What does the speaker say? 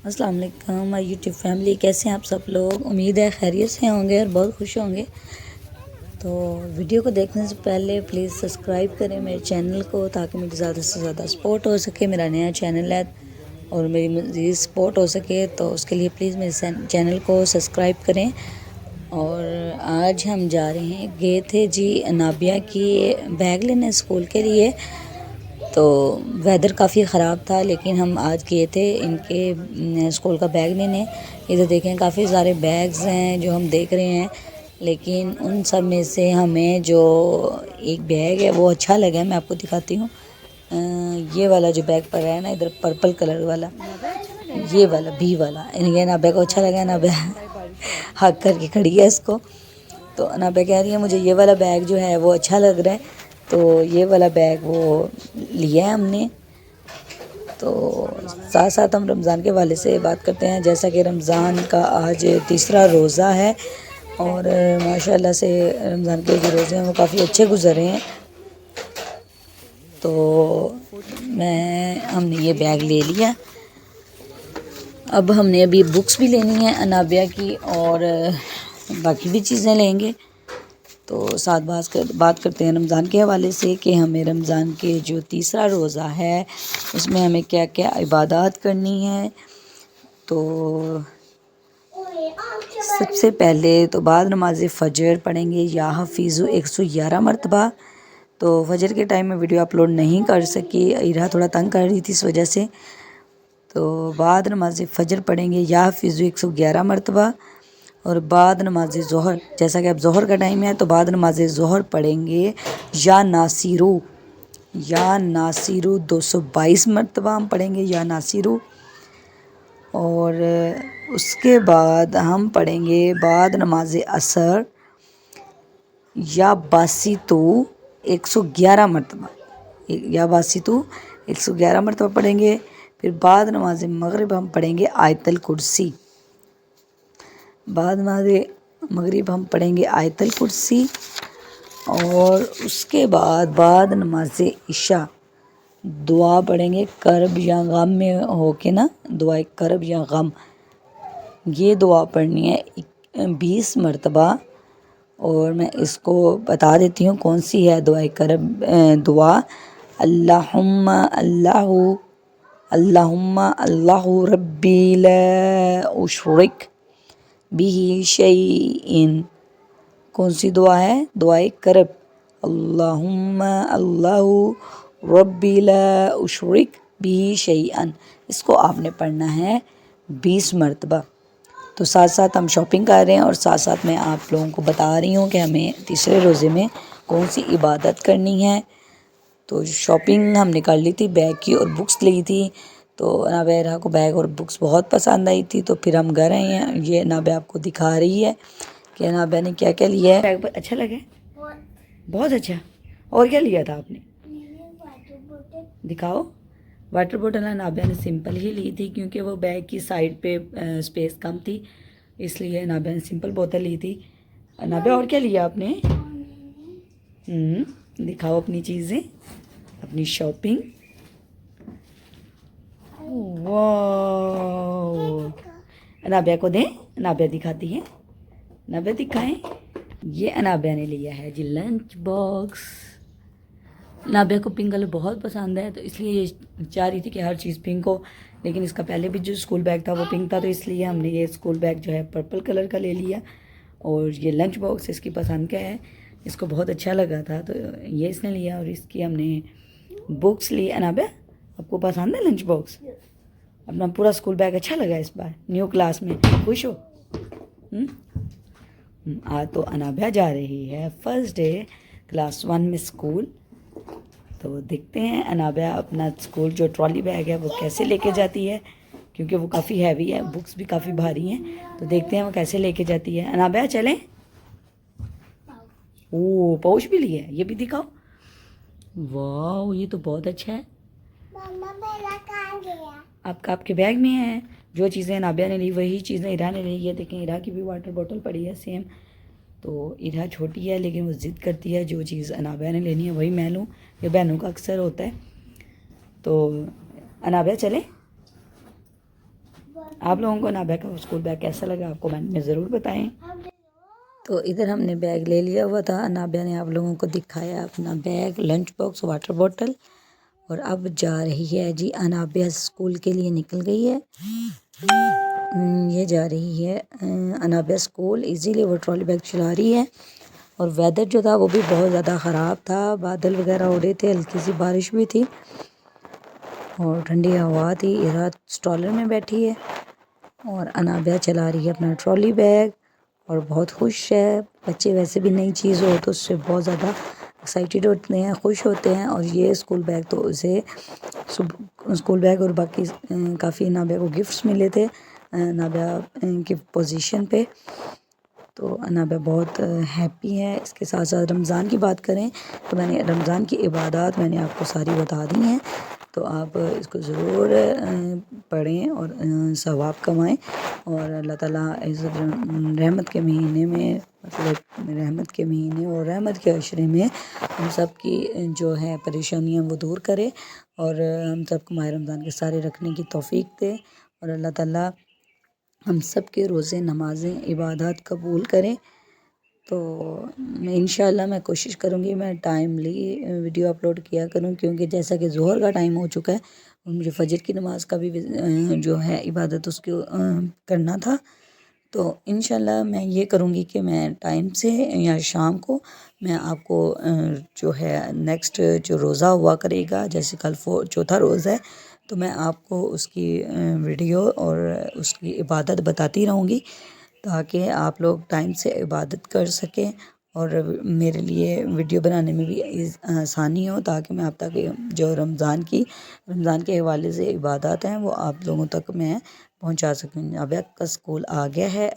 अस्सलाम वालेकुम my YouTube family, कैसे हैं आप सब लोग। उम्मीद है खैरियत से होंगे और बहुत खुश होंगे। तो वीडियो को देखने से पहले प्लीज़ सब्सक्राइब करें मेरे चैनल को, ताकि मुझे ज़्यादा से ज़्यादा सपोर्ट हो सके। मेरा नया चैनल है और मेरी मज़ीद सपोर्ट हो सके, तो उसके लिए प्लीज़ मेरे चैनल को सब्सक्राइब करें। और आज हम जा रहे हैं, गए थे जी नाबिया की बैग लेने स्कूल के लिए। तो वेदर काफ़ी ख़राब था, लेकिन हम आज गए थे इनके स्कूल का बैग लेने। इधर देखें काफ़ी सारे बैग्स हैं जो हम देख रहे हैं, लेकिन उन सब में से हमें जो एक बैग है वो अच्छा लगा है। मैं आपको दिखाती हूँ। ये वाला जो बैग पड़ रहा है ना इधर, पर्पल कलर वाला, ये वाला बी वाला, इनके नाबे को अच्छा लगा है। नाबे हक करके खड़ी है इसको। तो नाबे कह रही है मुझे ये वाला बैग जो है वो अच्छा लग रहा है, तो ये वाला बैग वो लिया है हमने। तो साथ साथ हम रमज़ान के वाले से बात करते हैं। जैसा कि रमज़ान का आज तीसरा रोज़ा है और माशाल्लाह से रमज़ान के जो रोज़े हैं वो काफ़ी अच्छे गुजरे हैं। तो हमने ये बैग ले लिया। अब हमने अभी बुक्स भी लेनी है अनाबिया की और बाकी भी चीज़ें लेंगे। तो साथ बात करते हैं रमज़ान के हवाले से कि हमें रमज़ान के जो तीसरा रोज़ा है उसमें हमें क्या क्या इबादत करनी है। तो सबसे पहले तो बाद नमाज फ़जर पढ़ेंगे या हफीज़ु 111 मरतबा। तो फजर के टाइम में वीडियो अपलोड नहीं कर सकी, इरा थोड़ा तंग कर रही थी इस वजह से। तो बाद नमाज फ़जर पढ़ेंगे या हफीज़ु 111 मरतबा। और बाद नमाज ज़ोहर, जैसा कि अब ज़ोहर का टाइम है, तो बाद नमाज ज़ोहर पढ़ेंगे या नासिरू 222 मरतबा हम पढ़ेंगे या नासिरू। और उसके बाद हम पढ़ेंगे बाद नमाज असर या बासितु 111 मरतबा, या बासितु 111 मरतबा पढ़ेंगे। फिर बाद नमाज मगरिब हम पढ़ेंगे आयतल कुर्सी। बाद नमाज मगरिब हम पढ़ेंगे आयतल कुर्सी। और उसके बाद नमाज इशा दुआ पढ़ेंगे करब या गम में हो के ना, दुआ करब या गम, ये दुआ पढ़नी है 20 मरतबा। और मैं इसको बता देती हूँ कौन सी है दुआ करब दुआ। अल्लाहुम्मा अल्लाहु रब्बी ला उशरिक बिही शैइन। कौन सी दुआ है? दुआए करब। अल्लाहुम्मा अल्लाहु रब्बी ला उशरिक बिही शैअन। इसको आपने पढ़ना है 20 मरतबा। तो साथ साथ हम शॉपिंग कर रहे हैं और साथ साथ मैं आप लोगों को बता रही हूँ कि हमें तीसरे रोज़े में कौन सी इबादत करनी है। तो शॉपिंग हमने कर ली थी, बैग की और बुक्स ली थी। तो नाबेरा को बैग और बुक्स बहुत पसंद आई थी, तो फिर हम घर आए हैं। ये नाबे आपको दिखा रही है कि नाबे ने क्या क्या लिया है। बैग अच्छा लगे? बहुत अच्छा। और क्या लिया था आपने? दिखाओ। वाटर बोतल नाबिया ने सिंपल ही ली थी, क्योंकि वो बैग की साइड पे स्पेस कम थी, इसलिए नाबिया ने सिंपल बोतल ली थी। नाबिया और क्या लिया आपने? दिखाओ अपनी चीज़ें, अपनी शॉपिंग। वाह, नाबिया को दें, नाबिया दिखाती है। नाबिया दिखाएं। ये अनाबिया ने लिया है जी लंच बॉक्स। नाबिया को पिंक कलर बहुत पसंद है, तो इसलिए ये चाह रही थी कि हर चीज़ पिंक हो। लेकिन इसका पहले भी जो स्कूल बैग था वो पिंक था, तो इसलिए हमने ये स्कूल बैग जो है पर्पल कलर का ले लिया। और ये लंच बॉक्स इसकी पसंद का है, इसको बहुत अच्छा लगा था, तो ये इसने लिया। और इसकी हमने बुक्स ली। अनाबिया, आपको पसंद है लंच बॉक्स? अपना पूरा स्कूल बैग अच्छा लगा इस बार न्यू क्लास में? खुश हो? आज तो अनाबिया जा रही है फर्स्ट डे क्लास 1 में स्कूल। तो देखते हैं अनाबिया अपना स्कूल जो ट्रॉली बैग है वो कैसे लेके जाती है, क्योंकि वो काफ़ी हैवी है, बुक्स भी काफ़ी भारी हैं। तो देखते हैं वो कैसे लेके जाती है। अनाबिया चलें? ओह, पाउच भी लिया है, ये भी दिखाओ। वाह, ये तो बहुत अच्छा है। आपके बैग में है। जो चीज़ें नाबिया ने ली वही चीज़ें इरा ने ली है। देखें, इरा की भी वाटर बोतल पड़ी है सेम। तो इरा छोटी है, लेकिन वो ज़िद करती है जो चीज़ अनाबिया ने लेनी है वही मैं लूँ। ये बहनों का अक्सर होता है। तो अनाबिया चले? आप लोगों को नाबिया का स्कूल बैग कैसा लगा आप कमेंट में ज़रूर बताएं। तो इधर हमने बैग ले लिया हुआ था, नाबिया ने आप लोगों को दिखाया अपना bag, lunch box, water bottle, और अब जा रही है जी अनाबिया स्कूल के लिए निकल गई है। ये जा रही है अनाबिया स्कूल, इजीली वो ट्रॉली बैग चला रही है। और वेदर जो था वो भी बहुत ज़्यादा ख़राब था, बादल वगैरह हो रहे थे, हल्की सी बारिश भी थी और ठंडी हवा थी। इरा स्टॉलर में बैठी है और अनाबिया चला रही है अपना ट्रॉली बैग और बहुत खुश है। बच्चे वैसे भी नई चीज़ हो तो उससे बहुत ज़्यादा एक्साइटेड होते हैं, खुश होते हैं। और ये स्कूल बैग तो उसे स्कूल बैग और बाकी काफ़ी नाबिया को गिफ्ट्स मिले थे नाबिया की पोजीशन पे। तो अनाबिया बहुत हैप्पी है। इसके साथ साथ रमज़ान की बात करें तो मैंने रमज़ान की इबादत मैंने आपको सारी बता दी हैं, तो आप इसको ज़रूर पढ़ें और सवाब कमाएं। और अल्लाह ताला इस रहमत के महीने में, मतलब रहमत के महीने और रहमत के अशरे में हम सब की जो है परेशानियां वो दूर करे और हम सबको माह रमज़ान के सारे रखने की तौफीक दे। और अल्लाह ताला हम सब के रोज़े, नमाज़ें, इबादत कबूल करें। तो मैं इंशाल्लाह मैं कोशिश करूँगी मैं टाइमली वीडियो अपलोड किया करूँ, क्योंकि जैसा कि ज़ोहर का टाइम हो चुका है और मुझे फ़जर की नमाज़ का भी जो है इबादत उसकी करना था। तो इंशाल्लाह मैं ये करूँगी कि मैं टाइम से या शाम को मैं आपको जो है नेक्स्ट जो रोज़ा हुआ करेगा, जैसे कल चौथा रोज़ा है, तो मैं आपको उसकी वीडियो और उसकी इबादत बताती रहूँगी ताकि आप लोग टाइम से इबादत कर सकें और मेरे लिए वीडियो बनाने में भी आसानी हो, ताकि मैं आप तक जो रमज़ान के हवाले से इबादत हैं वो आप लोगों तक मैं पहुंचा सकूँ। नाबिया का स्कूल आ गया है।